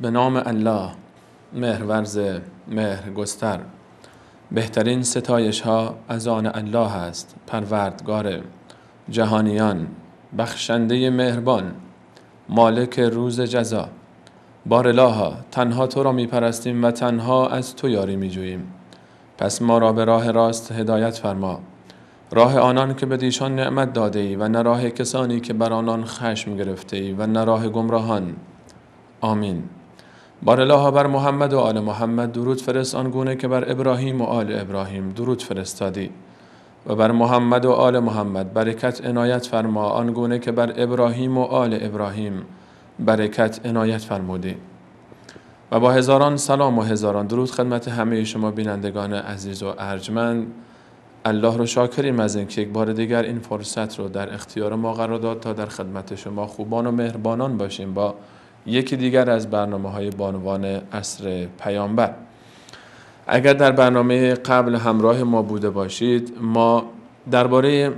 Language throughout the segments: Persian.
به نام الله، مهرورز مهرگستر. بهترین ستایش ها از آن الله است، پروردگار جهانیان، بخشنده مهربان، مالک روز جزا. بار الها، تنها تو را می پرستیم و تنها از تو یاری می جوییم. پس ما را به راه راست هدایت فرما، راه آنان که به دیشان نعمت داده ای و نه راه کسانی که بر آنان خشم گرفته ای و نه راه گمراهان. آمین. بار الها بر محمد و آل محمد درود فرست، آنگونه که بر ابراهیم و آل ابراهیم درود فرستادی، و بر محمد و آل محمد برکت عنایت فرما، آنگونه که بر ابراهیم و آل ابراهیم برکت عنایت فرمودی. و با هزاران سلام و هزاران درود خدمت همه شما بینندگان عزیز و ارجمند. الله رو شاکریم از اینکه یک بار دیگر این فرصت رو در اختیار ما قرار داد تا در خدمت شما خوبان و مهربانان باشیم با یکی دیگر از برنامه‌های بانوان عصر پیامبر. اگر در برنامه قبل همراه ما بوده باشید، ما درباره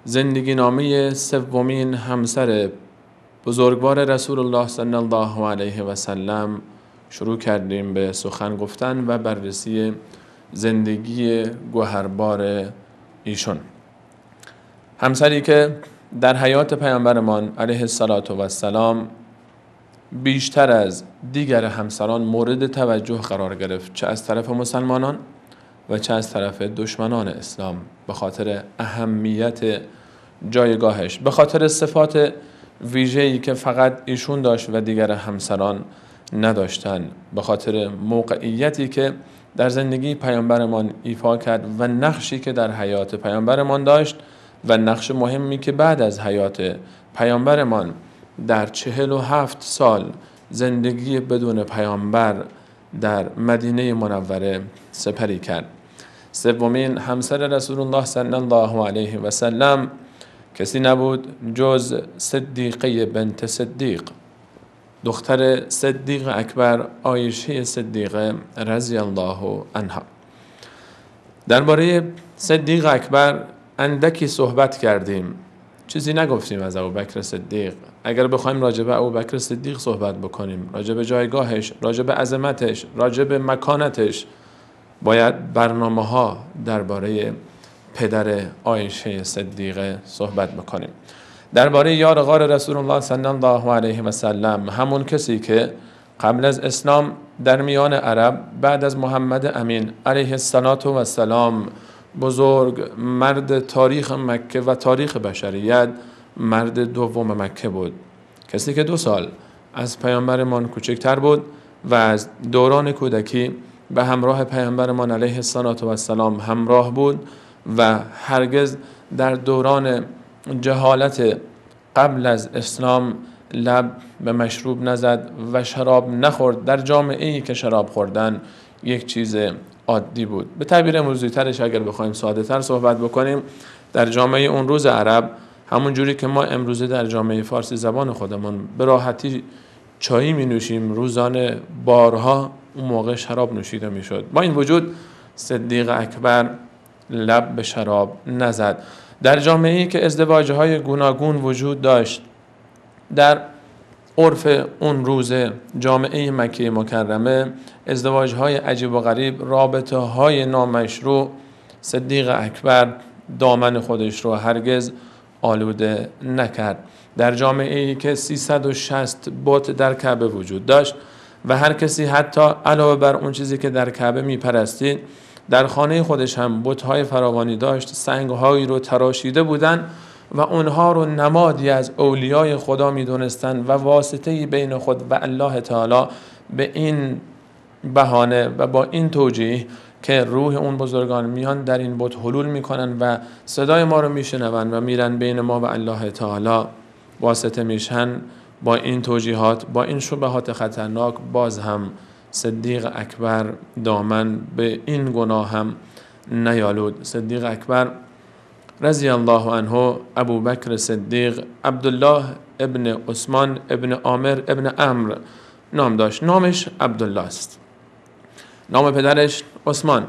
زندگی نامه سومین همسر بزرگوار رسول الله صلی الله علیه و سلم شروع کردیم به سخن گفتن و بررسی زندگی گوهربار ایشون. همسری که در حیات پیامبرمان علیه السلام بیشتر از دیگر همسران مورد توجه قرار گرفت، چه از طرف مسلمانان و چه از طرف دشمنان اسلام، به خاطر اهمیت جایگاهش، به خاطر صفات ویژه‌ای که فقط ایشون داشت و دیگر همسران نداشتن، به خاطر موقعیتی که در زندگی پیامبرمان ایفا کرد و نقشی که در حیات پیامبرمان داشت و نقش مهمی که بعد از حیات پیامبرمان در 47 سال زندگی بدون پیامبر در مدینه منوره سپری کرد. سومین همسر رسول الله صلی الله علیه و سلم کسی نبود جز صدیقه بنت صدیق، دختر صدیق اکبر عایشه صدیقه رضی الله عنها. درباره صدیق اکبر اندکی صحبت کردیم، چیزی نگفتیم از ابوبکر صدیق. اگر بخوایم راجع به ابوبکر صدیق صحبت بکنیم، راجع به جایگاهش، راجع به عظمتش، راجع به مکانتش، باید برنامه‌ها درباره پدر عایشه صدیقه صحبت بکنیم. درباره یار غار رسول الله صلی الله علیه و سلم، همون کسی که قبل از اسلام در میان عرب بعد از محمد امین علیه السلام بزرگ مرد تاریخ مکه و تاریخ بشریت، مرد دوم مکه بود، کسی که 2 سال از پیامبرمان کوچکتر بود و از دوران کودکی به همراه پیامبرمان علیه السلام همراه بود و هرگز در دوران جهالت قبل از اسلام لب به مشروب نزد و شراب نخورد. در جامعه‌ای که شراب خوردن یک چیز عادی بود. به تعبیر امروزی ترش اگر بخوایم ساده تر صحبت بکنیم، در جامعه اون روز عرب، همون جوری که ما امروزه در جامعه فارسی زبان خودمون به راحتی چایی می نوشیم روزانه، بارها اون موقع شراب نوشیده می شد. با این وجود صدیق اکبر لب به شراب نزد. در جامعه‌ای که ازدواج‌های گوناگون وجود داشت، در عرف اون روز جامعه مکه مکرمه ازدواج‌های عجیب و غریب، رابطه‌های نامشروع، صدیق اکبر دامن خودش رو هرگز آلوده نکرد. در جامعه‌ای که 360 بت در کعبه وجود داشت و هر کسی حتی علاوه بر اون چیزی که در کعبه می‌پرستید، در خانه خودش هم بت‌های فراوانی داشت، سنگ‌هایی رو تراشیده بودند و اونها رو نمادی از اولیای خدا می‌دونستند و واسطه‌ای بین خود و الله تعالی، به این بهانه و با این توجیه که روح اون بزرگان میان در این بت حلول میکنن و صدای ما رو میشنون و میرن بین ما و الله تعالی واسطه میشن. با این توجیهات، با این شبهات خطرناک، باز هم صدیق اکبر دامن به این گناه هم نیالود. صدیق اکبر رضی الله عنه، ابوبکر صدیق عبدالله ابن عثمان ابن عامر ابن عمرو نام داشت. نامش عبدالله است، نام پدرش عثمان.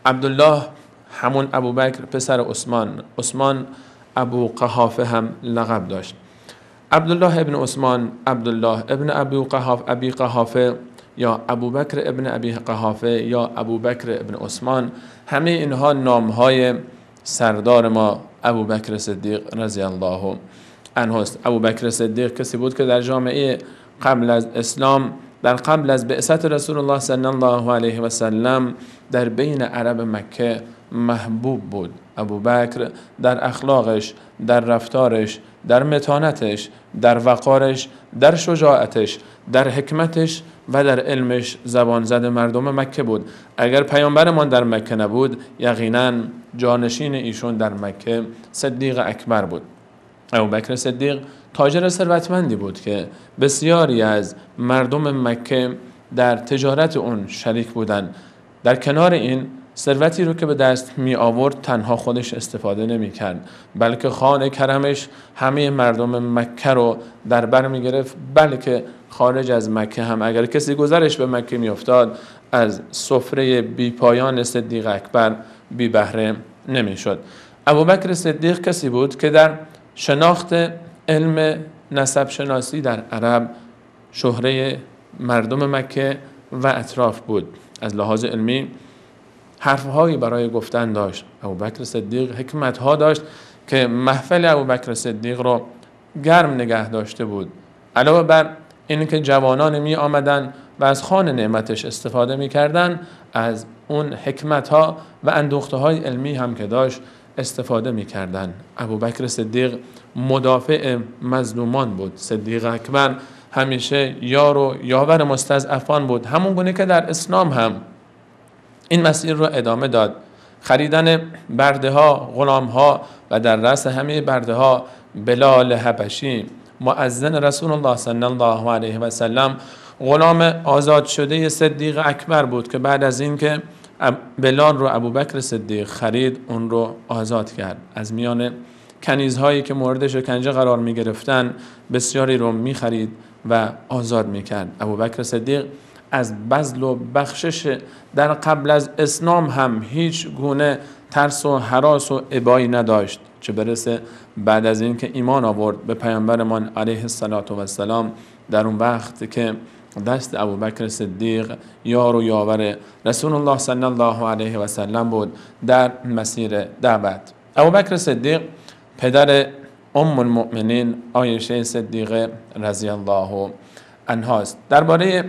عبدالله همون ابوبکر پسر عثمان ابو قحافه هم لقب داشت. عبدالله ابن عثمان، عبدالله ابن ابی قحافه یا ابوبکر ابن ابی قحافه یا ابوبکر ابن عثمان، همه اینها نامهای سردار ما ابوبکر صدیق رضی الله عنه است. ابوبکر صدیق کسی بود که در جامعه قبل از اسلام، در قبل از بعثت رسول الله صلی الله علیه و سلم، در بین عرب مکه محبوب بود. ابوبکر در اخلاقش، در رفتارش، در متانتش، در وقارش، در شجاعتش، در حکمتش و در علمش زبان زد مردم مکه بود. اگر پیامبرمان در مکه نبود، یقینا جانشین ایشون در مکه صدیق اکبر بود. ابوبکر صدیق تاجر ثروتمندی بود که بسیاری از مردم مکه در تجارت اون شریک بودند. در کنار این ثروتی رو که به دست می آورد تنها خودش استفاده نمی کرد، بلکه خانه کرمش همه مردم مکه رو در بر می گرفت، بلکه خارج از مکه هم اگر کسی گذرش به مکه می افتاد از سفره بی پایان صدیق اکبر بی بهره نمی شد. ابوبکر صدیق کسی بود که در شناخت علم نسب شناسی در عرب شهره مردم مکه و اطراف بود. از لحاظ علمی حرفهایی برای گفتن داشت. ابوبکر صدیق حکمتها داشت که محفل ابوبکر صدیق رو گرم نگه داشته بود. علاوه بر این که جوانان می آمدن و از خوان نعمتش استفاده می کردن، از اون حکمتها و اندوخته های علمی هم که داشت استفاده می کردن. ابوبکر صدیق مدافع مظلومان بود. صدیق اکبر همیشه یار و یاور مستضعفان بود، همون گونه که در اسلام هم این مسیر رو ادامه داد. خریدن برده ها، غلام ها و در رأس همه برده ها بلال حبشی، مؤذن رسول الله صلی الله علیه و سلم، غلام آزاد شده صدیق اکبر بود که بعد از این که بلال رو ابوبکر صدیق خرید، اون رو آزاد کرد. از میان کنیزهایی که مورد شکنجه قرار می گرفتن بسیاری رو می خرید و آزاد می کرد. ابوبکر صدیق از بذل و بخشش در قبل از اسلام هم هیچ گونه ترس و هراس و ابایی نداشت، چه برسه بعد از این که ایمان آورد به پیامبرمان علیه السلام. در اون وقت که دست ابوبکر صدیق یار و یاور رسول الله صلی الله علیه و سلم بود در مسیر دعوت. ابوبکر صدیق پدر ام المؤمنین عایشه صدیقه رضی الله عنها است. درباره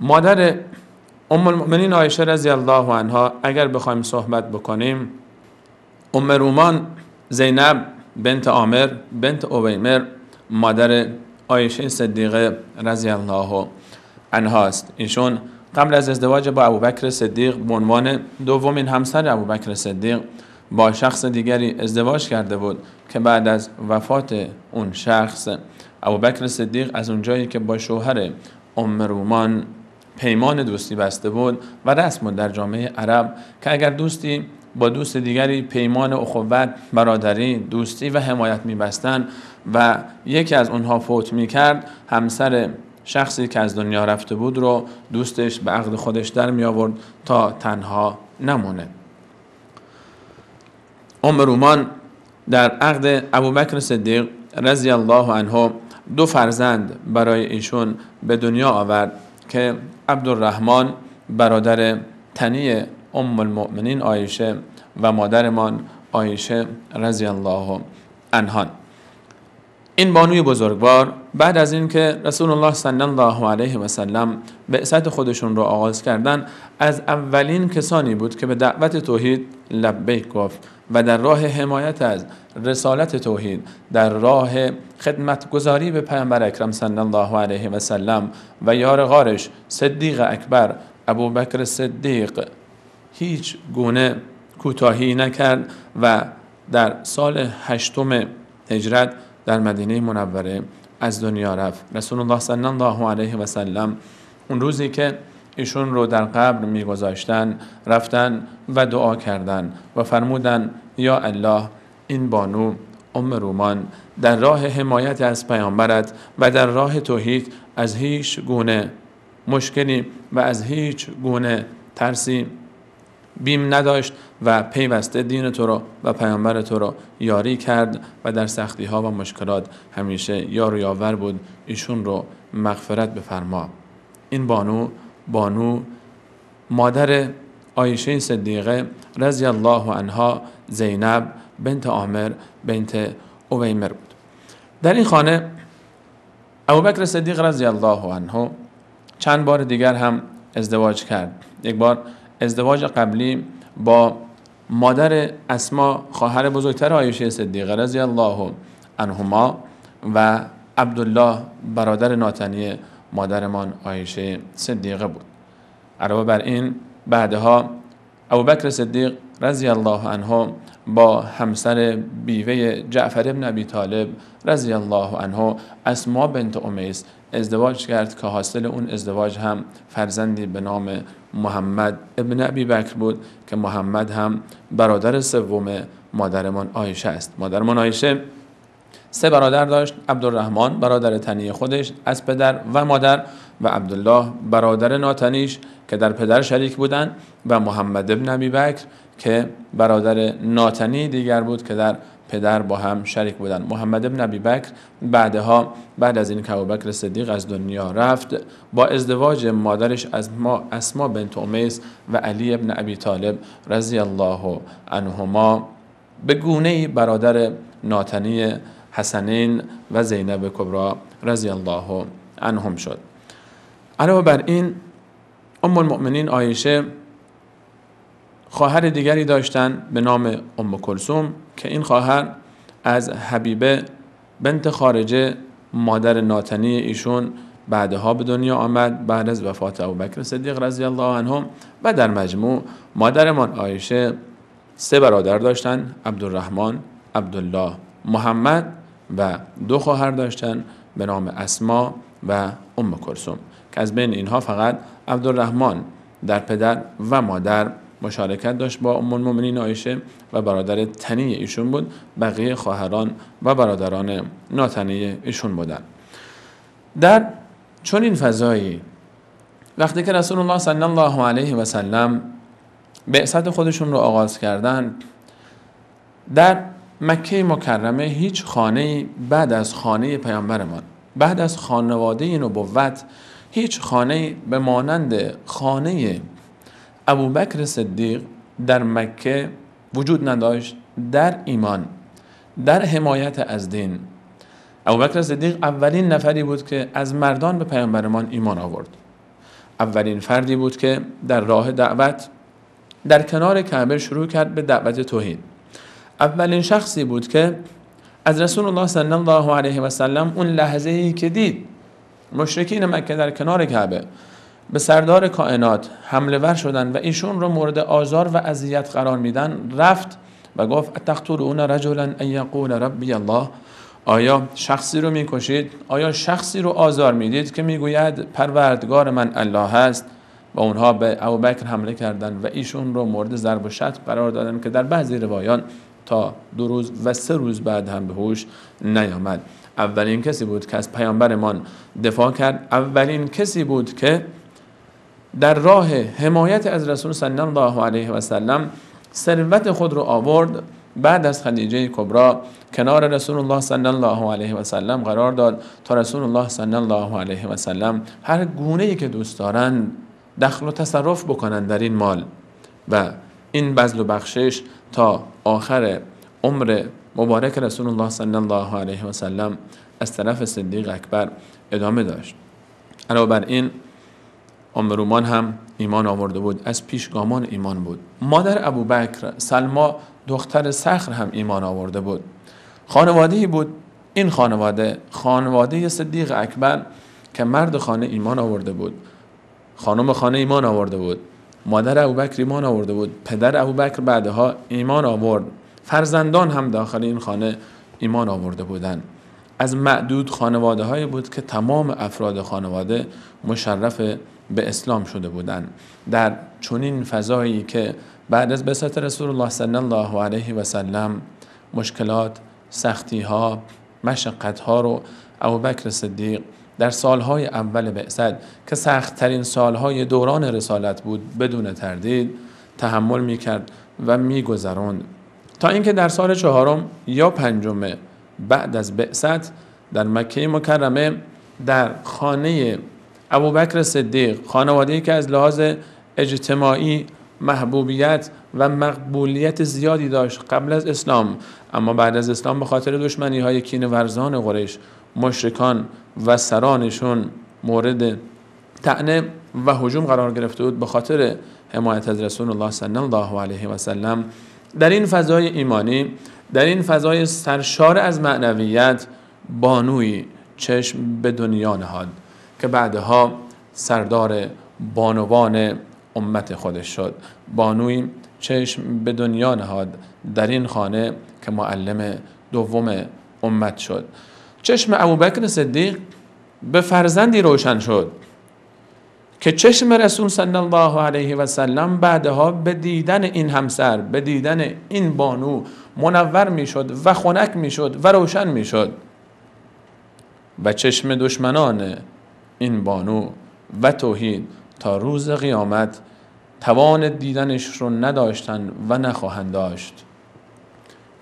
مادر ام المؤمنین عایشه رضی الله عنها اگر بخوایم صحبت بکنیم، ام رومان زینب بنت عامر بنت اویمر مادر عایشه صدیقه رضی الله عنها است. ایشون قبل از ازدواج با ابوبکر صدیق به عنوان دومین همسر ابوبکر صدیق با شخص دیگری ازدواج کرده بود که بعد از وفات اون شخص ابوبکر صدیق از اونجایی که با شوهر ام رومان پیمان دوستی بسته بود و رسم بود در جامعه عرب که اگر دوستی با دوست دیگری پیمان اخوت، برادری، دوستی و حمایت می‌بستند و یکی از اونها فوت می‌کرد، همسر شخصی که از دنیا رفته بود رو دوستش به عقد خودش در می آورد تا تنها نمونه. ام رومان در عقد ابوبکر صدیق رضی الله عنه 2 فرزند برای ایشون به دنیا آورد که عبدالرحمن برادر تنی ام المؤمنین عایشه و مادرمان عایشه رضی الله عنها. این بانوی بزرگوار بعد از این که رسول الله صلی الله علیه و سلم بعثت خودشون رو آغاز کردن، از اولین کسانی بود که به دعوت توحید لبیک گفت و در راه حمایت از رسالت توحید، در راه خدمتگزاری به پیامبر اکرم صلی الله علیه و سلم و یار غارش صدیق اکبر ابوبکر صدیق هیچ گونه کوتاهی نکرد و در سال 8 هجرت در مدینه منوره از دنیا رفت. رسول الله صلی الله علیه و سلم اون روزی که ایشون رو در قبر میگذاشتن رفتن و دعا کردن و فرمودن یا الله، این بانو ام رومان در راه حمایت از پیامبرت و در راه توحید از هیچ گونه مشکلی و از هیچ گونه ترسی بیم نداشت و پیوسته دین تو رو و پیامبر تو رو یاری کرد و در سختی ها و مشکلات همیشه یار و یاور بود. ایشون رو مغفرت بفرما. این بانو مادر عایشه صدیقه رضی الله عنها زینب بنت عامر بنت اویمر بود. در این خانه ابوبکر صدیق رضی الله عنه چند بار دیگر هم ازدواج کرد. یک بار ازدواج قبلی با مادر اسما خواهر بزرگتر عایشه صدیقه رضی الله عنهما و عبدالله برادر ناتنی مادرمان عایشه صدیقه بود. علاوه بر این بعدها ابوبکر صدیق رضی الله عنه با همسر بیوه جعفر ابن ابی طالب رضی الله عنه اسما بنت امیس ازدواج کرد که حاصل اون ازدواج هم فرزندی به نام محمد ابن ابی بکر بود که محمد هم برادر سوم مادرمان عایشه است. مادرمان عایشه 3 برادر داشت: عبدالرحمن برادر تنی خودش از پدر و مادر و عبدالله برادر ناتنیش که در پدر شریک بودند و محمد ابن ابی بکر که برادر ناتنی دیگر بود که در پدر با هم شریک بودند. محمد ابن ابی بکر بعد از این که ابوبکر صدیق از دنیا رفت با ازدواج مادرش از اسما بنت امیس و علی ابن ابی طالب رضی الله عنهما به گونه‌ای برادر ناتنی حسنین و زینب کبری رضی الله عنهم شد. علاوه بر این ام المؤمنین عایشه خواهر دیگری داشتند به نام ام کلثوم که این خواهر از حبیبه بنت خارجه مادر ناتنی ایشون بعدها به دنیا آمد بعد از وفات ابوبکر صدیق رضی الله عنهم و در مجموع مادرمان عایشه 3 برادر داشتند: عبدالرحمن، عبدالله، محمد و 2 خواهر داشتند به نام اسما و ام کلثوم که از بین اینها فقط عبدالرحمن در پدر و مادر مشارکت داشت با ام المؤمنین عایشه و برادر تنی ایشون بود. بقیه خواهران و برادران ناتنی ایشون بودند. در چنین فضایی وقتی که رسول الله صلی الله علیه و سلم بعثت خودشون رو آغاز کردند، در مکه مکرمه هیچ خانه‌ای بعد از خانه پیامبرمان، بعد از خانواده نبوت، هیچ خانه‌ای به مانند خانه ابوبکر صدیق در مکه وجود نداشت. در ایمان، در حمایت از دین، ابوبکر صدیق اولین نفری بود که از مردان به پیامبرمان ایمان آورد. اولین فردی بود که در راه دعوت در کنار کعبه شروع کرد به دعوت توحید. اولین شخصی بود که از رسول الله صلی الله علیه و سلم اون لحظه‌ای که دید مشرکین مکه در کنار کعبه به سردار کائنات حمله ور شدن و ایشون رو مورد آزار و اذیت قرار میدن، رفت و گفت: اتقتلون رجلا ان یقول ربی الله؟ آیا شخصی رو میکشید؟ آیا شخصی رو آزار میدید که میگوید پروردگار من الله هست؟ و اونها به ابوبکر حمله کردند و ایشون رو مورد ضرب و شتم قرار دادن که در بعضی روایات تا 2 روز و 3 روز بعد هم به هوش نیامد. اولین کسی بود که از پیامبرمان دفاع کرد. اولین کسی بود که در راه حمایت از رسول صلی الله علیه و سلم ثروت خود رو آورد. بعد از خدیجه کبری کنار رسول الله صلی الله علیه و سلم قرار داد تا رسول الله صلی الله علیه و سلم هر گونه‌ای که دوست دارند دخل و تصرف بکنند در این مال و این بذل و بخشش تا آخر عمر مبارک رسول الله صلی الله علیه و سلم از طرف صدیق اکبر ادامه داشت. علاوه بر این ام رومان هم ایمان آورده بود، از پیشگامان ایمان بود. مادر ابوبکر سلما دختر صخر هم ایمان آورده بود. خانواده‌ای بود، این خانواده صدیق اکبر که مرد خانه ایمان آورده بود، خانم خانه ایمان آورده بود، مادر ابوبکر ایمان آورده بود، پدر ابوبکر بعدها ایمان آورد، فرزندان هم داخل این خانه ایمان آورده بودند. از معدود خانواده هایی بود که تمام افراد خانواده مشرف به اسلام شده بودند. در چنین فضایی که بعد از بعثت رسول الله صلی الله علیه و سلم مشکلات، سختی ها، مشقت ها رو ابوبکر صدیق در سالهای اول بعثت که سخت‌ترین سالهای دوران رسالت بود بدون تردید تحمل میکرد و میگذراند تا اینکه در سال 4 یا 5 بعد از بعثت در مکه مکرمه در خانه ابوبکر صدیق، خانواده‌ای که از لحاظ اجتماعی محبوبیت و مقبولیت زیادی داشت قبل از اسلام، اما بعد از اسلام به خاطر دشمنی‌های کینه ورزان قریش، مشرکان و سرانشون مورد طعنه و هجوم قرار گرفته بود، به خاطر حمایت از رسول الله صلی الله علیه و سلم در این فضای ایمانی، در این فضای سرشار از معنویت، بانوی چشم به دنیا نهاد که بعدها سردار بانوان امت خودش شد. بانوی چشم به دنیا نهاد در این خانه که معلم دوم امت شد. چشم ابوبکر صدیق به فرزندی روشن شد که چشم رسول صلی الله علیه و سلم بعدها به دیدن این همسر، به دیدن این بانو منور میشد و خنک میشد و روشن میشد و چشم دشمنان این بانو و توحید تا روز قیامت توان دیدنش رو نداشتن و نخواهند داشت.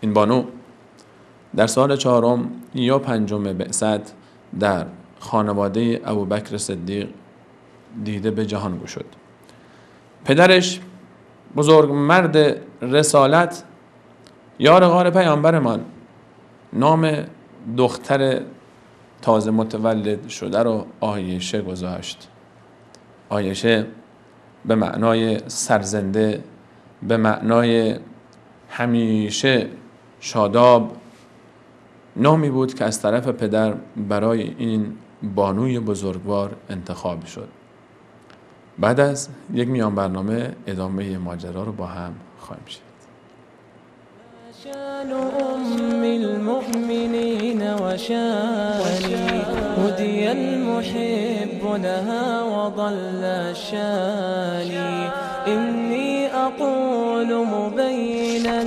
این بانو در سال 4 یا 5 بعثت در خانواده ابوبکر صدیق دیده به جهان گشود. پدرش بزرگ مرد رسالت، یار غار پیامبرمان، نام دختر تازه متولد شده رو عایشه گذاشت. عایشه به معنای سرزنده، به معنای همیشه شاداب، نامی بود که از طرف پدر برای این بانوی بزرگوار انتخاب شد. بعد از یک میان برنامه ادامه ماجرا رو با هم خواهیم شنید. شان أم المؤمنين وشاني هدي المحب لها وضل الشاني إني أقول مبينا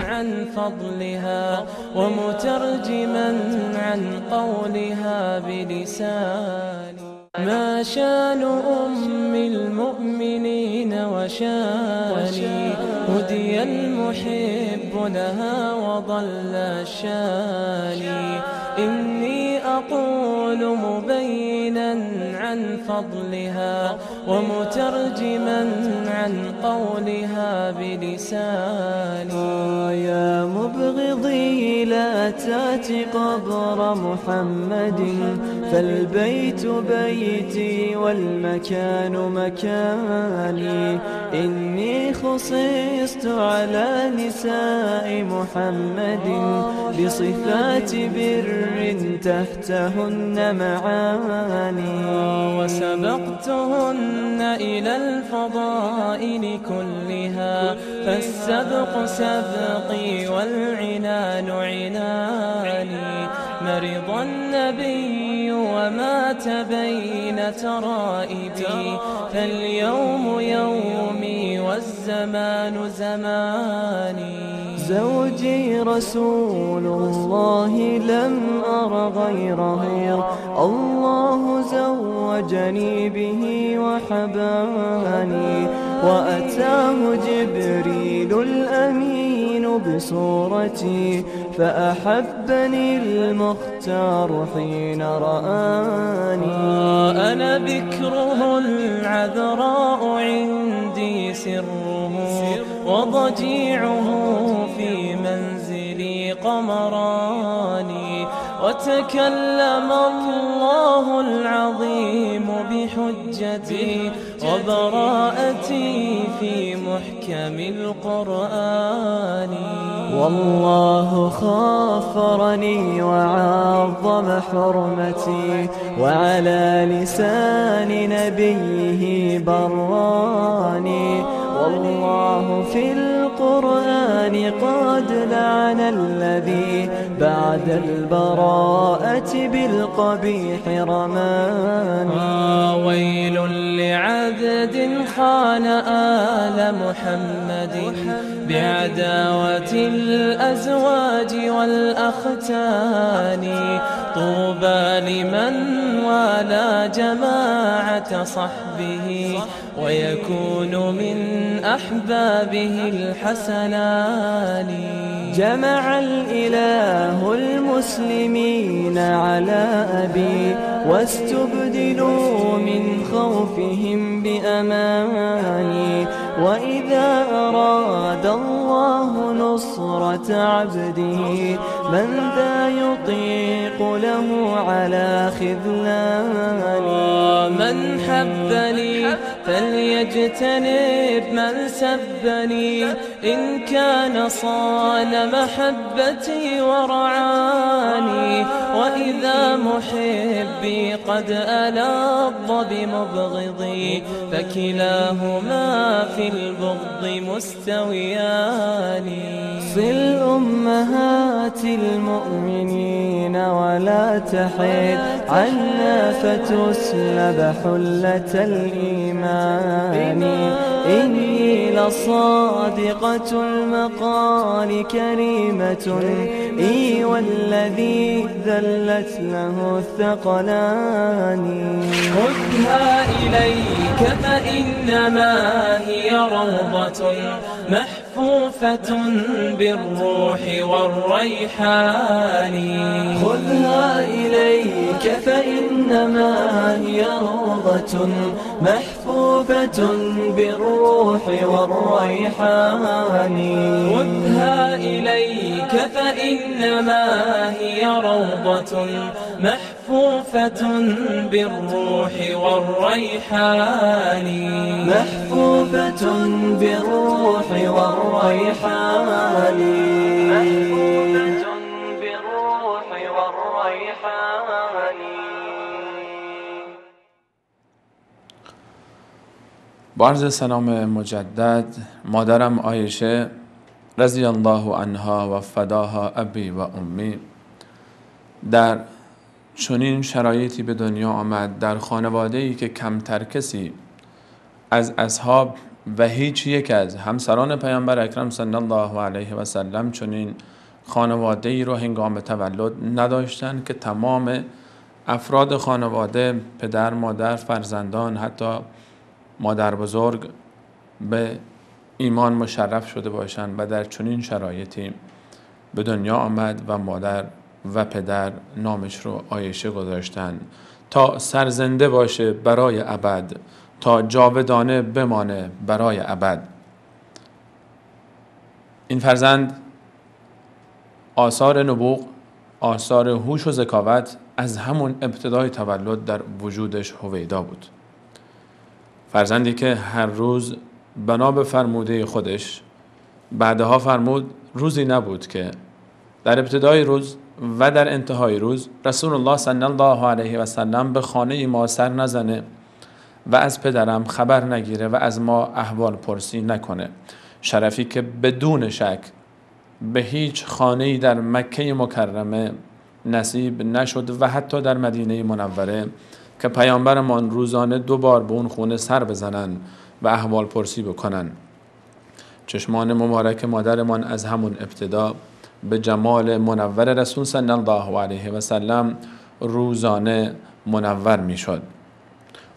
عن فضلها ومترجما عن قولها بلساني ما شان أم المؤمنين وشاني هدي المحب لها وضل الشاني إني أقول مبينا عن فضلها ومترجما عن قولها بلساني يا مبغضي لا تأتي قبر محمد فالبيت بيتي والمكان مكاني إني خصصت على نساء محمد بصفات بر تحتهن معاني وسبقتهن إلى الفضائل كلها فالسبق سبقي والعنان عناني مرض النبي ومات بين ترائبي فاليوم يومي والزمان زماني زوجي رسول الله لم أر غيره الله زوجني به وحباني وأتاه جبريل الأمين بصورتي فأحبني المختار حين رآني أنا بكره العذراء عندي سره وضجيعه في منزلي قمراني وتكلم الله العظيم بحجتي وبراءتي في محكم القرآن والله خافرني وعظم حرمتي وعلى لسان نبيه براني والله في القرآن قد لعن الذي بعد البراءة بالقبيح رماني ويل لعبد خان آل محمد بعداوة الأزواج والأختان. طوبى لمن والى جماعة صحبه ويكون من أحبابه الحسنان. جمع الإله المسلمين على أبي واستبدلوا من خوفهم بأماني. وإذا أراد الله نصرة عبده من ذا يطيق له على خذلاني. من حبني فليجتنب من سبني إن كان صان محبتي ورعاني. وإذا محبي قد ألظ بمبغضي فكلاهما في البغض مستويان. صل أمهات المؤمنين ولا تحد عنا فتسلب حلة الإيمان. إني لصادقة المقال كريمة إي والذي ذلت له الثقلان. خذها إليك فإنما هي روضة محفوفة بالروح والريحان. خذها إليك فإنما هي روضة محفوفة بالروح والريحان. خذها إليك فإنما هي روضة محفوفة بالروح والريحان. محفوفة بالروح والريحان. محفوفة بالروح والريحان. با عرض سلام مجدد، مادرم عایشه رضی الله عنها و فداها ابی و امی در چنین شرایطی به دنیا آمد، در خانواده‌ای که کمتر کسی از اصحاب و هیچ یک از همسران پیامبر اکرم صلی الله علیه و سلم چنین خانواده‌ای رو هنگام تولد نداشتند که تمام افراد خانواده، پدر، مادر، فرزندان، حتی مادر بزرگ به ایمان مشرف شده باشند و در چنین شرایطی به دنیا آمد و مادر و پدر نامش رو عایشه گذاشتند تا سرزنده باشه برای ابد، تا جاودانه بمانه برای ابد. این فرزند آثار نبوغ، آثار هوش و ذکاوت از همون ابتدای تولد در وجودش هویدا بود. فرزندی که هر روز بنا به فرموده خودش بعدها فرمود روزی نبود که در ابتدای روز و در انتهای روز رسول الله صلی الله علیه و سلم به خانه ما سر نزنه و از پدرم خبر نگیره و از ما احوال پرسی نکنه. شرفی که بدون شک به هیچ خانه‌ای در مکه مکرمه نصیب نشد و حتی در مدینه منوره که پیامبرمان روزانه 2 بار به اون خونه سر بزنن و احوال پرسی بکنن. چشمان مبارک مادرمان از همون ابتدا به جمال منور رسول صلی الله علیه و سلم روزانه منور می شد.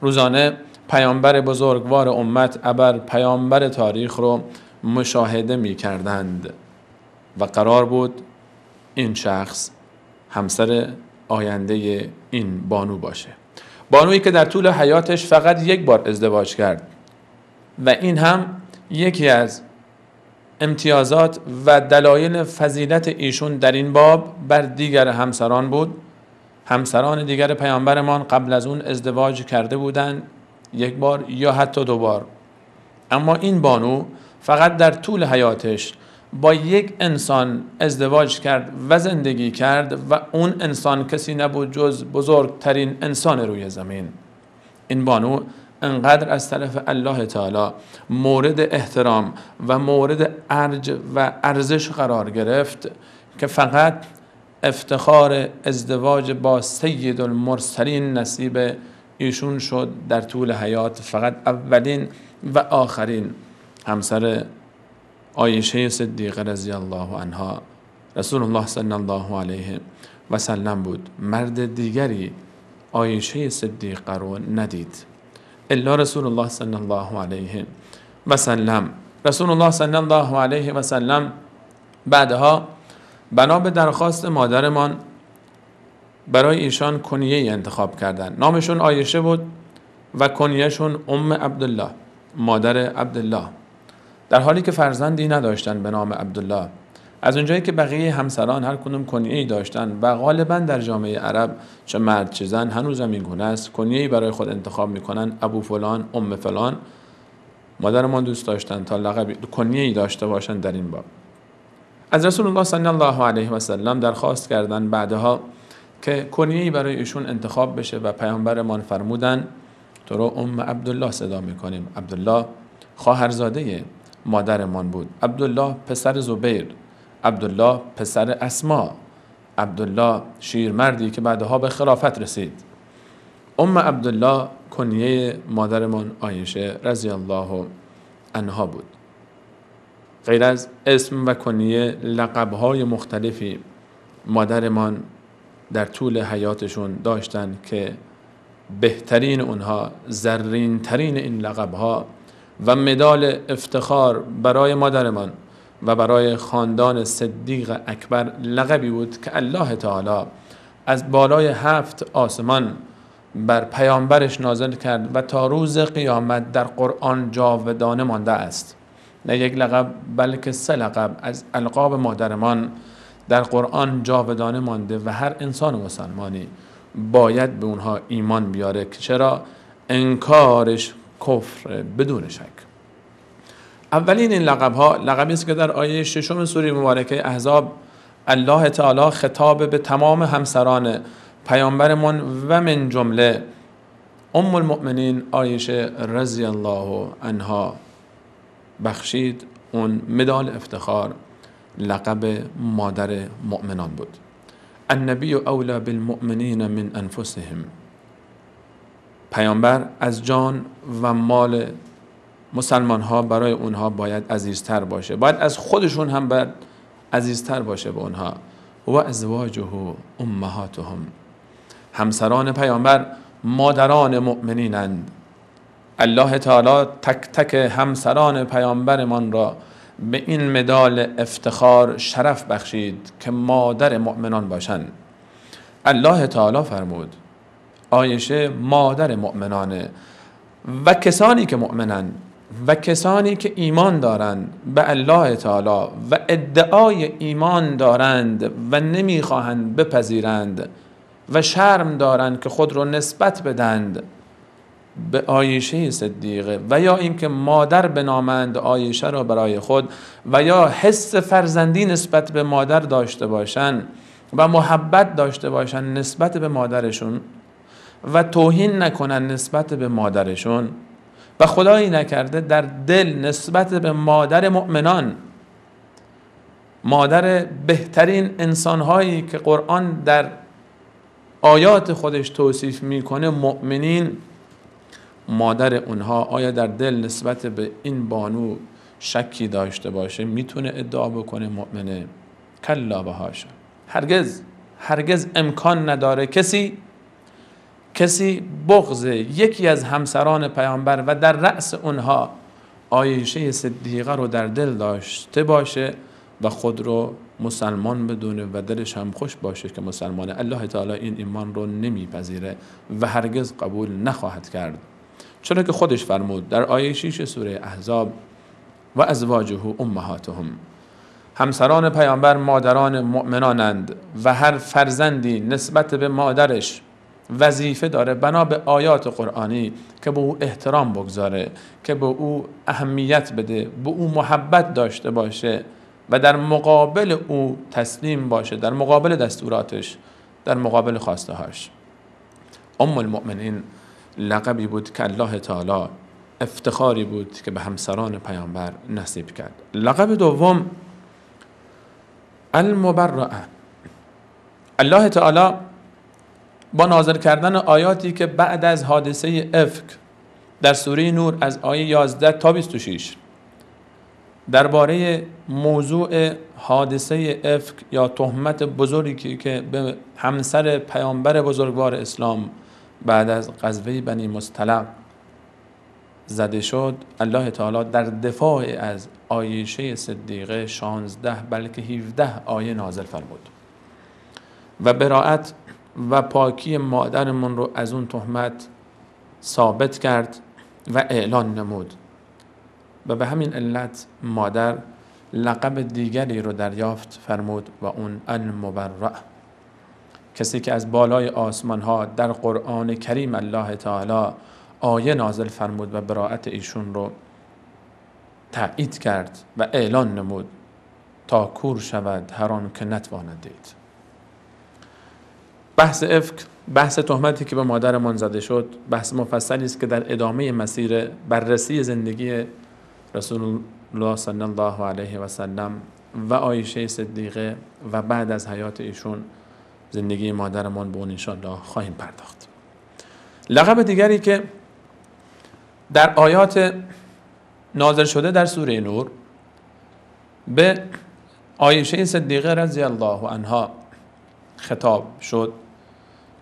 روزانه پیامبر بزرگوار امت، ابر پیامبر تاریخ رو مشاهده می کردند و قرار بود این شخص همسر آینده این بانو باشه. بانویی که در طول حیاتش فقط 1 بار ازدواج کرد و این هم یکی از امتیازات و دلایل فضیلت ایشون در این باب بر دیگر همسران بود. همسران دیگر پیامبرمان قبل از اون ازدواج کرده بودند 1 بار یا حتی 2 بار، اما این بانو فقط در طول حیاتش با 1 انسان ازدواج کرد و زندگی کرد و اون انسان کسی نبود جز بزرگترین انسان روی زمین. این بانو انقدر از طرف الله تعالی مورد احترام و مورد ارج و ارزش قرار گرفت که فقط افتخار ازدواج با سید المرسلین نصیب ایشون شد در طول حیات. فقط اولین و آخرین همسر عایشه صدیقه رضی الله عنها رسول الله صلی الله علیه و سلم بود. مرد دیگری عایشه صدیقه رو ندید الا رسول الله صلی الله علیه و سلم. رسول الله صلی الله علیه و سلم بعدها بنا به درخواست مادرمان برای ایشان کنیه انتخاب کردند. نامشون عایشه بود و کنیهشون ام عبدالله، مادر عبدالله، در حالی که فرزندی نداشتن به نام عبدالله. از اونجایی که بقیه همسران هر کدوم کنیه‌ای داشتن و غالبا در جامعه عرب چه مرد چه زن هنوز هم این گونه است، کنیه‌ای برای خود انتخاب میکنن، ابو فلان، ام فلان. مادرمان دوست داشتن تا لقب کنیه‌ای داشته باشن در این باب. از رسول الله صلی الله علیه و سلم درخواست کردند بعدها که کنیه‌ای برای ایشون انتخاب بشه و پیامبرمان فرمودن تو رو ام عبدالله صدا میکنیم. عبدالله خواهرزاده مادرمان بود، عبدالله پسر زبیر، عبدالله پسر اسما، عبدالله شیرمردی که بعدها به خلافت رسید. ام عبدالله کنیه مادرمان عایشه رضی الله عنها بود. غیر از اسم و کنیه لقب‌های مختلفی مادرمان در طول حیاتشون داشتن که بهترین اونها، زرین ترین این لقب‌ها و مدال افتخار برای مادرمان و برای خاندان صدیق اکبر لقبی بود که الله تعالی از بالای 7 آسمان بر پیامبرش نازل کرد و تا روز قیامت در قرآن جاودانه مانده است. نه یک لقب بلکه 3 لقب از القاب مادرمان در قرآن جاودانه مانده و هر انسان مسلمانی باید به اونها ایمان بیاره که چرا انکارش کفر بدون شک. اولین این لقب‌ها لقبی است که در آیه 6 سوره مبارکه احزاب الله تعالی خطاب به تمام همسران پیامبرمان و من جمله ام المؤمنین عایشه رضی الله عنها بخشید. اون مدال افتخار لقب مادر مؤمنان بود. النبی اولی بالمؤمنین من انفسهم. پیامبر از جان و مال مسلمان ها برای اونها باید عزیزتر باشه، باید از خودشون هم باید عزیزتر باشه به اونها. و ازواجه امهاتهم. همسران پیامبر مادران مؤمنینند. الله تعالی تک تک همسران پیامبرمان را به این مدال افتخار شرف بخشید که مادر مؤمنان باشند. الله تعالی فرمود عایشه مادر مؤمنانه و کسانی که مؤمنند و کسانی که ایمان دارند به الله تعالی و ادعای ایمان دارند و نمیخواهند بپذیرند و شرم دارند که خود را نسبت بدند به عایشه صدیقه و یا اینکه مادر بنامند عایشه را برای خود و یا حس فرزندی نسبت به مادر داشته باشند و محبت داشته باشند نسبت به مادرشون و توهین نکنن نسبت به مادرشون و خدایی نکرده در دل نسبت به مادر مؤمنان، مادر بهترین انسانهایی که قرآن در آیات خودش توصیف میکنه مؤمنین، مادر اونها آیا در دل نسبت به این بانو شکی داشته باشه میتونه ادعا بکنه مؤمنه؟ کلا و حاشا، هرگز امکان نداره کسی بغض یکی از همسران پیامبر و در رأس اونها عایشه صدیقه رو در دل داشته باشه و خود رو مسلمان بدونه و دلش هم خوش باشه که مسلمانه. الله تعالی این ایمان رو نمیپذیره و هرگز قبول نخواهد کرد، چون که خودش فرمود در آیه 6 سوره احزاب و ازواجه امهاتهم. همسران پیامبر مادران مؤمنانند و هر فرزندی نسبت به مادرش وظیفه داره بنا به آیات قرآنی که به او احترام بگذاره، که به او اهمیت بده، به او محبت داشته باشه و در مقابل او تسلیم باشه، در مقابل دستوراتش، در مقابل خواسته هاش. ام المؤمنین لقبی بود که الله تعالی افتخاری بود که به همسران پیامبر نصیب کرد. لقب دوم المبرأه. الله تعالی با نازل کردن آیاتی که بعد از حادثه افک در سوره نور از آیه 11 تا 26 درباره موضوع حادثه افک یا تهمت بزرگی که به همسر پیامبر بزرگوار اسلام بعد از غزوه بنی مصطلق زده شد، الله تعالی در دفاع از عایشه صدیقه 16 بلکه 17 آیه نازل فرمود و براءت و پاکی مادرمون رو از اون تهمت ثابت کرد و اعلان نمود و به همین علت مادر لقب دیگری رو دریافت فرمود و اون المبرأ، کسی که از بالای آسمان ها در قرآن کریم الله تعالی آیه نازل فرمود و براءت ایشون رو تایید کرد و اعلان نمود تا کور شود هر آن که نتواند دید. بحث افک، بحث تهمتی که به مادرمان زده شد، بحث مفصلی است که در ادامه مسیر بررسی زندگی رسول الله صلی الله علیه و سلم و عایشه صدیقه و بعد از حیات ایشون زندگی مادرمان به اون انشاءالله خواهیم پرداخت. لقب دیگری که در آیات نازل شده در سوره نور به عایشه صدیقه رضی الله عنها خطاب شد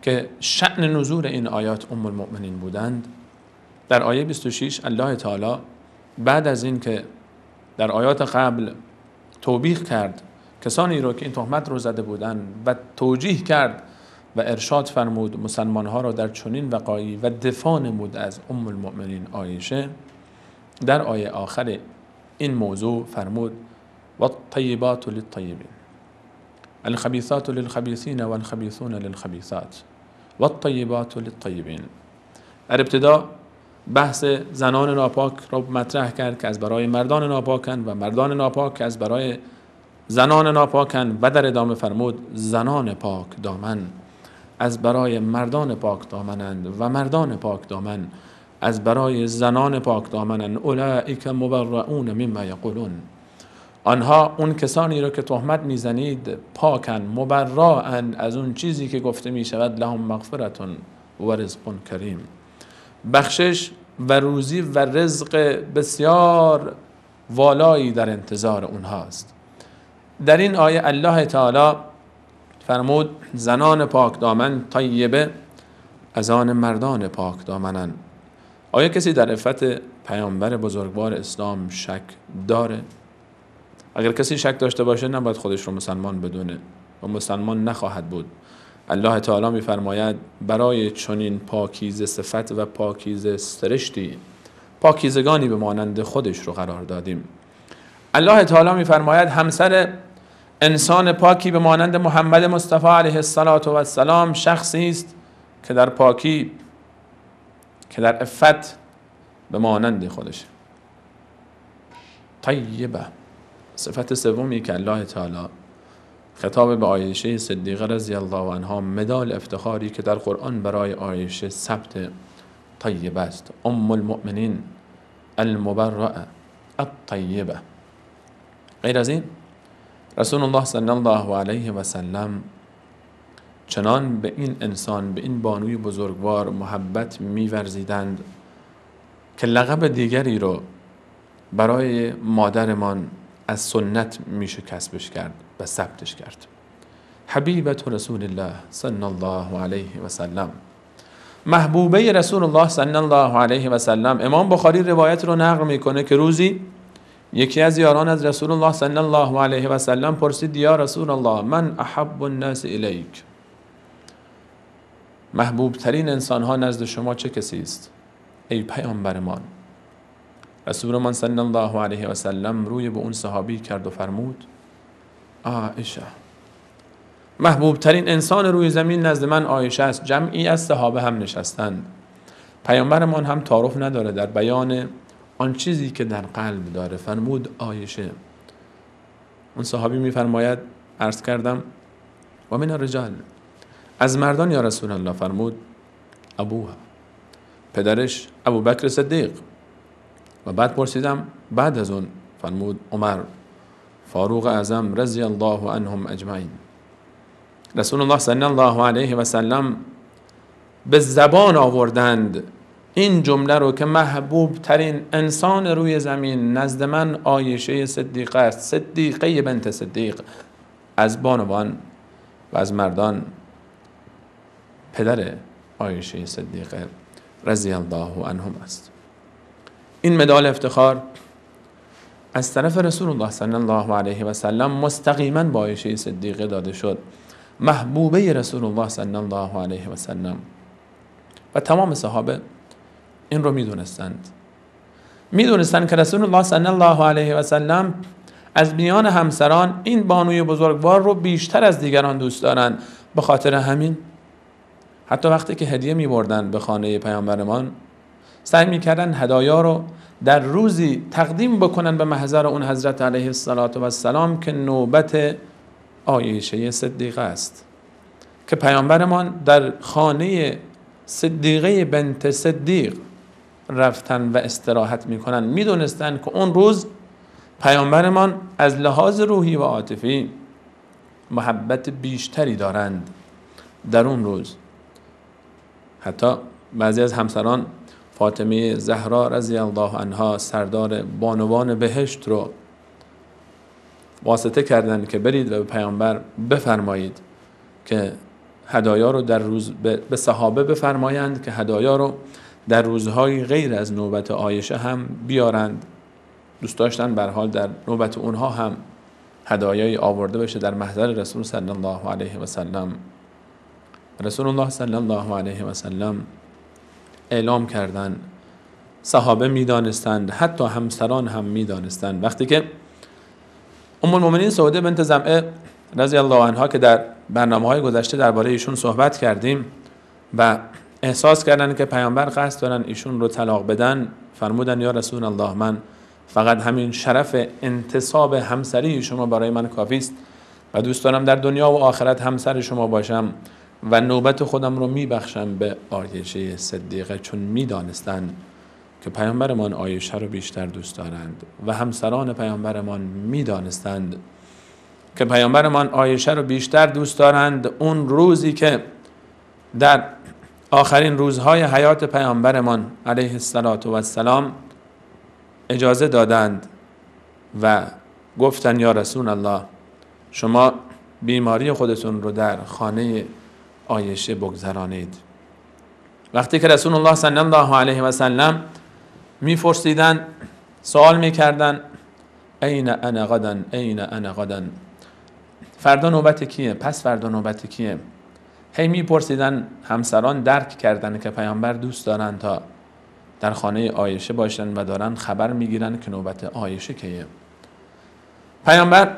که شأن نزول این آیات ام المؤمنین بودند، در آیه 26 الله تعالی بعد از این که در آیات قبل توبیخ کرد کسانی رو که این تهمت رو زده بودند و توجیه کرد و ارشاد فرمود مسلمانها را در چنین وقایعی و دفاع نمود از ام المؤمنین عایشه، در آیه آخر این موضوع فرمود والطیبات للطیبین الخبیثات للخبیثین والخبیثون للخبیثات والطیبات للطیبین. در ابتدا بحث زنان ناپاک را مطرح کرد که از برای مردان ناپاکند و مردان ناپاک که از برای زنان ناپاکند و در ادامه فرمود زنان پاک دامن از برای مردان پاک دامنند و مردان پاک دامن از برای زنان پاک دامنند. اولئک مبرؤون مما یقولون، آنها اون کسانی رو که تهمت میزنید پاکن، مبرأن از اون چیزی که گفته می شود، لهم مغفرة و رزق کریم، بخشش و روزی و رزق بسیار والایی در انتظار اونهاست. در این آیه الله تعالی فرمود زنان پاک دامن طیبه از آن مردان پاک دامنن. آیا کسی در عفت پیامبر بزرگوار اسلام شک داره؟ اگر کسی شک داشته باشه نباید خودش رو مسلمان بدونه و مسلمان نخواهد بود. الله تعالی می‌فرماید برای چنین پاکیزه صفت و پاکیزه سرشتی پاکیزگانی به مانند خودش رو قرار دادیم. الله تعالی می‌فرماید همسر انسان پاکی به مانند محمد مصطفی علیه السلام شخصی است که در پاکی، که در عفت به مانند خودش. طیبه، صفت سومی که الله تعالی خطاب به عایشه صدیقه رضی الله عنها، مدال افتخاری که در قرآن برای عایشه ثبت طیبه است، ام المؤمنین المبرأ الطیبه. غیر از این رسول الله صلی الله علیه و سلم چنان به این انسان، به این بانوی بزرگوار محبت می‌ورزیدند که لقب دیگری رو برای مادرمان از سنت میشه کسبش کرد و ثبتش کرد. حبیبت رسول الله صلی الله علیه و سلم، محبوبه رسول الله صلی الله علیه و سلم. امام بخاری روایت رو نقل میکنه که روزی یکی از یاران از رسول الله صلی الله علیه و سلم پرسید یا رسول الله من احب الناس الیک، محبوب ترین انسان ها نزد شما چه کسی است ای پیامبرمان؟ رسولمان صلی الله علیه و سلم روی به اون صحابی کرد و فرمود عایشه. محبوب ترین انسان روی زمین نزد من عایشه است. جمعی از صحابه هم نشستند. پیامبرمان هم تعارف نداره در بیان آن چیزی که در قلب داره، فرمود عایشه. اون صحابی میفرماید عرض کردم و من الرجال، از مردان یا رسول الله؟ فرمود ابوها، پدرش ابوبکر صدیق. و بعد پرسیدم بعد از اون؟ فرمود عمر فاروق اعظم رضی الله عنهم اجمعین. رسول الله صلی الله علیه و سلم به زبان آوردند این جمله رو که محبوب ترین انسان روی زمین نزد من عایشه صدیقه است، صدیقه بنت صدیق، از بانوان و از مردان پدر عایشه صدیقه رضی الله عنهم است. این مدال افتخار از طرف رسول الله صلی الله علیه و سلم مستقیما با عایشه صدیقه داده شد، محبوبه رسول الله صلی الله علیه و سلم. و تمام صحابه این رو میدونستند که رسول الله صلی الله علیه و سلم از میان همسران این بانوی بزرگوار رو بیشتر از دیگران دوست دارند. به خاطر همین حتی وقتی که هدیه می‌بردن به خانه پیامبرمان سعی می‌کردن هدایا رو در روزی تقدیم بکنن به محضر اون حضرت علیه السلام که نوبت عایشه صدیقه است، که پیامبرمان در خانه صدیقه بنت صدیق رفتن و استراحت میکنن. میدونستن که اون روز پیامبرمان از لحاظ روحی و عاطفی محبت بیشتری دارند در اون روز. حتی بعضی از همسران فاطمه زهرا رضی الله عنها سردار بانوان بهشت رو واسطه کردند که برید و به پیامبر بفرمایید که هدایا رو در روز به صحابه بفرمایند که هدایا رو در روزهای غیر از نوبت عایشه هم بیارند. دوست داشتن به هر حال در نوبت اونها هم هدایایی آورده بشه در محضر رسول صلی الله علیه و سلم. رسول الله صلی الله علیه و سلم اعلام کردند، صحابه میدانستند، حتی همسران هم میدانستند. وقتی که ام المؤمنین سعوده بنت زمعه رضی الله عنها که در برنامه‌های گذشته درباره ایشون صحبت کردیم و احساس کردن که پیامبر قصد دارن ایشون رو طلاق بدن، فرمودن یا رسول الله، من فقط همین شرف انتصاب همسری شما برای من کافی است و دوست دارم در دنیا و آخرت همسر شما باشم و نوبت خودم رو میبخشم به عایشه صدیقه، چون میدانستند که پیامبرمان عایشه رو بیشتر دوست دارند و همسران پیامبرمان میدانستند که پیامبرمان عایشه رو بیشتر دوست دارند. اون روزی که در آخرین روزهای حیات پیامبرمان علیه السلام اجازه دادند و گفتن یا رسول الله، شما بیماری خودتون رو در خانه عایشه بگذرانید. وقتی که رسول الله صلی الله علیه و سلم می‌پرسیدند، سوال می‌کردند این انا غدا، این انا غدا، فردا نوبت کیه، پس فردا نوبت کیه؟ هی می‌پرسیدن. همسران درک کردن که پیامبر دوست دارن تا در خانه عایشه باشن و دارن خبر میگیرن که نوبت عایشه کیه. پیامبر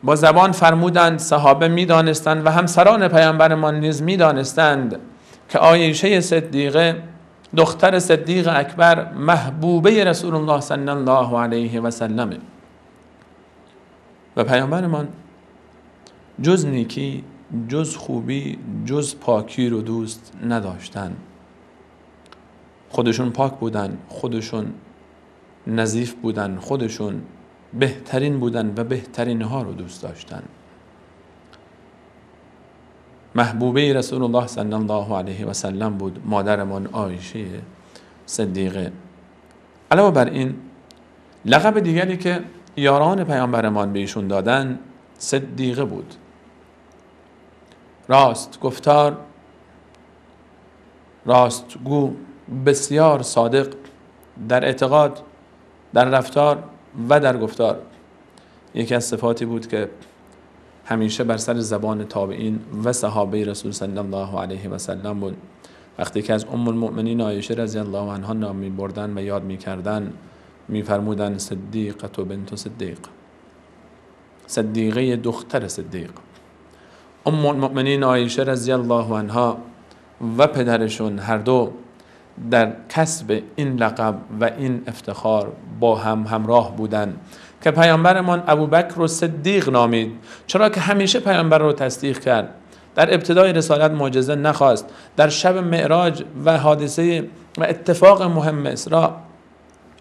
با زبان فرمودند، صحابه میدانستند و همسران پیامبرمان نیز میدانستند که عایشه صدیقه دختر صدیق اکبر محبوبه رسول الله صلی الله علیه و سلم و پیامبرمان جز نیکی، جز خوبی، جز پاکی رو دوست نداشتن. خودشون پاک بودن، خودشون نظیف بودن، خودشون بهترین بودن و بهترین ها رو دوست داشتن. محبوبه رسول الله صلی الله علیه و سلم بود مادرمان عایشه صدیقه. علاوه بر این لقب دیگری که یاران پیامبرمان به ایشون دادن صدیقه بود. راست گفتار، راست گو، بسیار صادق در اعتقاد، در رفتار و در گفتار. یکی از صفاتی بود که همیشه بر سر زبان تابعین و صحابه رسول صلی الله علیه و سلم بود. وقتی که از ام المؤمنین عایشه رضی الله عنها نام می‌بردن و یاد می‌کردن، می‌فرمودن صدیقه بنت صدیق، صدیقه دختر صدیق. ام المؤمنین عایشه رضی الله عنها و پدرشون هر دو در کسب این لقب و این افتخار با هم همراه بودند که پیامبرمان ابوبکر رو صدیق نامید، چرا که همیشه پیامبر رو تصدیق کرد. در ابتدای رسالت معجزه نخواست. در شب معراج و حادثه و اتفاق مهم اسراء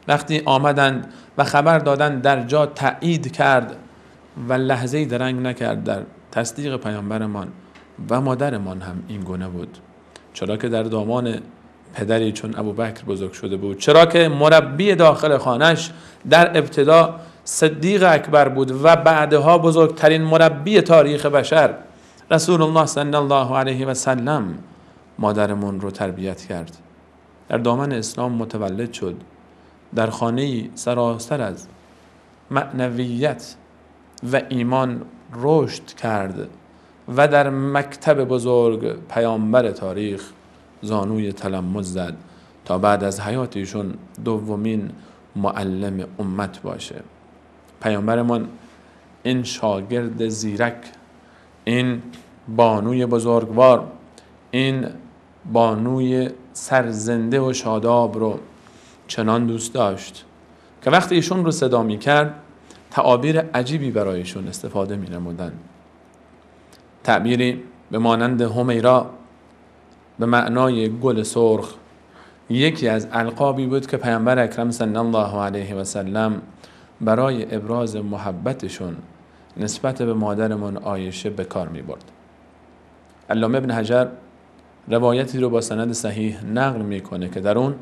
وقتی آمدند و خبر دادند در جا تایید کرد و لحظه‌ای درنگ نکرد در تصدیق پیامبرمان و مادرمان هم این گونه بود، چرا که در دامان پدری چون ابوبکر بزرگ شده بود، چرا که مربی داخل خانهش در ابتدا صدیق اکبر بود و بعدها بزرگترین مربی تاریخ بشر رسول الله صلی الله علیه و سلم مادرمون رو تربیت کرد. در دامن اسلام متولد شد، در خانه‌ای سراسر از معنویت و ایمان رشد کرد و در مکتب بزرگ پیامبر تاریخ زانوی تلمذ زد تا بعد از حیات ایشون دومین معلم امت باشه. پیامبرمان این شاگرد زیرک، این بانوی بزرگوار، این بانوی سرزنده و شاداب رو چنان دوست داشت که وقتی ایشون رو صدا می کرد تعابیر عجیبی برایشون استفاده می نمودن. تعبیری به مانند همیرا به معنای گل سرخ یکی از القابی بود که پیامبر اکرم صلی الله علیه و سلم برای ابراز محبتشون نسبت به مادرمون عایشه به کار می برد. علامه ابن حجر روایتی رو با سند صحیح نقل میکنه که در اون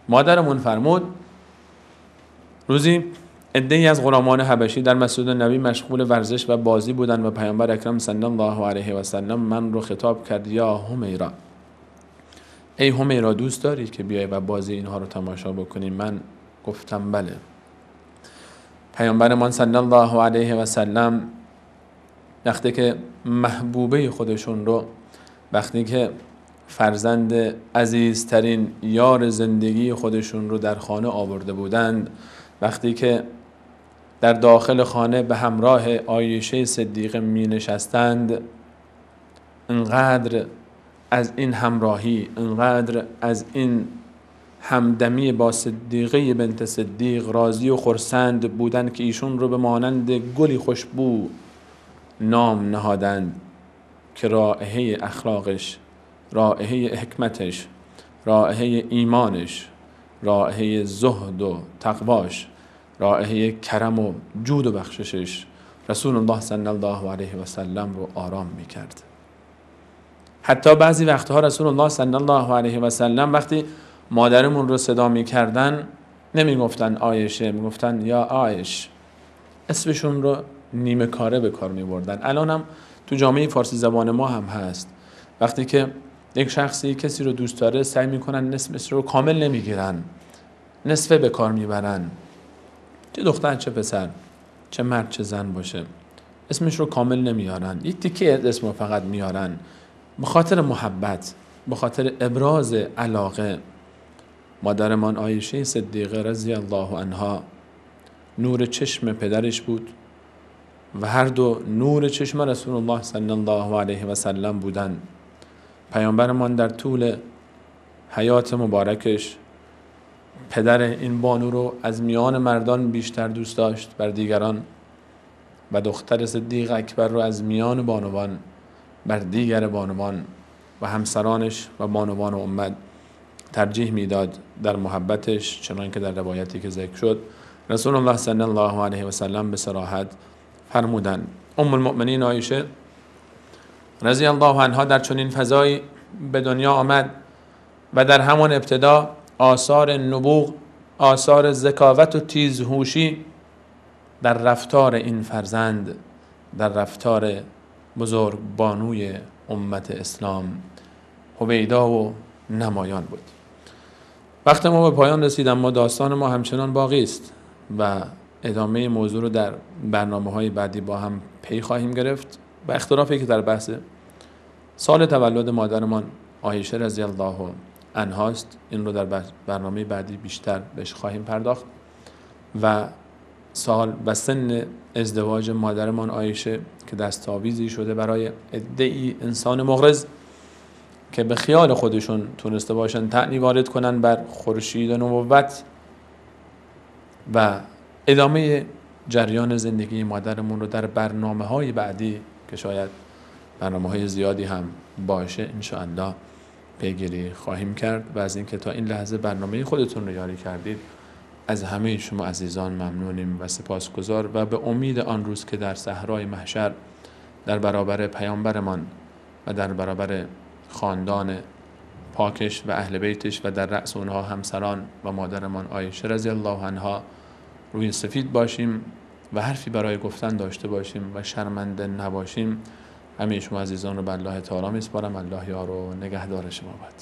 مادرمون فرمود روزی عده‌ای از غلامان حبشی در مسجد نبی مشغول ورزش و بازی بودند و پیامبر اکرم صلی الله علیه و سلم من رو خطاب کرد یا همیرا، ای همیرا دوست داری که بیای و بازی اینها رو تماشا بکنی؟ من گفتم بله. پیامبرمان صلی الله علیه و سلم وقتی که محبوبه خودشون رو، وقتی که فرزند عزیزترین یار زندگی خودشون رو در خانه آورده بودند، وقتی که در داخل خانه به همراه عایشه صدیقه می نشستند، انقدر از این همراهی، انقدر از این همدمی با صدیقه بنت صدیق راضی و خرسند بودند که ایشون رو به مانند گلی خوشبو نام نهادند که رائحه اخلاقش، رائحه حکمتش، رائحه ایمانش، رائحه زهد و تقواش، رائحه کرم و جود و بخششش رسول الله صلی الله علیه و سلم رو آرام می‌کرد. حتی بعضی وقتها رسول الله صلی الله علیه و سلم وقتی مادرمون رو صدا می‌کردن نمی‌گفتن عایشه، می‌گفتن یا عایش. اسمشون رو نیمه کاره به کار می‌بردن. الان هم تو جامعه فارسی زبان ما هم هست. وقتی که یک شخصی کسی رو دوست داره سعی می‌کنن اسمش رو کامل نمی‌گیرن، نصفه به کار می‌برن. چه دختر چه پسر، چه مرد چه زن باشه، اسمش رو کامل نمیارن، یک تیکه اسم رو فقط میارن به خاطر محبت، به خاطر ابراز علاقه. مادرمان عایشه صدیقه رضی الله عنها نور چشم پدرش بود و هر دو نور چشم رسول الله صلی الله علیه و سلم بودند. پیامبرمان در طول حیات مبارکش پدر این بانو رو از میان مردان بیشتر دوست داشت بر دیگران و دختر صدیق اکبر رو از میان بانوان بر دیگر بانوان و همسرانش و بانوان امت ترجیح میداد در محبتش، چنان که در روایتی که ذکر شد رسول الله صلی الله علیه و سلم به صراحت فرمودند. ام المؤمنین عایشه رضی الله عنها در چنین فضایی به دنیا آمد و در همان ابتدا آثار نبوغ، آثار ذکاوت و تیزهوشی در رفتار این فرزند، در رفتار بزرگ بانوی امت اسلام هویدا و نمایان بود. وقت ما به پایان رسید، اما داستان ما همچنان باقی است و ادامه موضوع رو در برنامه‌های بعدی با هم پی خواهیم گرفت. و اختلافی که در بحث سال تولد مادرمان عایشه رضی الله عنهاست، این رو در برنامه بعدی بیشتر بهش خواهیم پرداخت. و سال و سن ازدواج مادرمان عایشه که دستاویزی شده برای عده‌ای انسان مغرض که به خیال خودشون تونسته باشن طعنی وارد کنن بر خورشید نبوت و ادامه جریان زندگی مادرمون رو در برنامه‌های بعدی که شاید برنامه‌های زیادی هم باشه انشاءالله پیگیری خواهیم کرد. و از اینکه تا این لحظه برنامه خودتون رو یاری کردید از همه شما عزیزان ممنونیم و سپاسگزار و به امید آن روز که در صحرای محشر در برابر پیامبرمان و در برابر خاندان پاکش و اهل بیتش و در رأس اونها همسران و مادرمان عایشه رضی الله عنها روی سفید باشیم و حرفی برای گفتن داشته باشیم و شرمنده نباشیم. همه شما عزیزان رو به الله تعالی میسپارم. الله یار و نگهدار شما باد.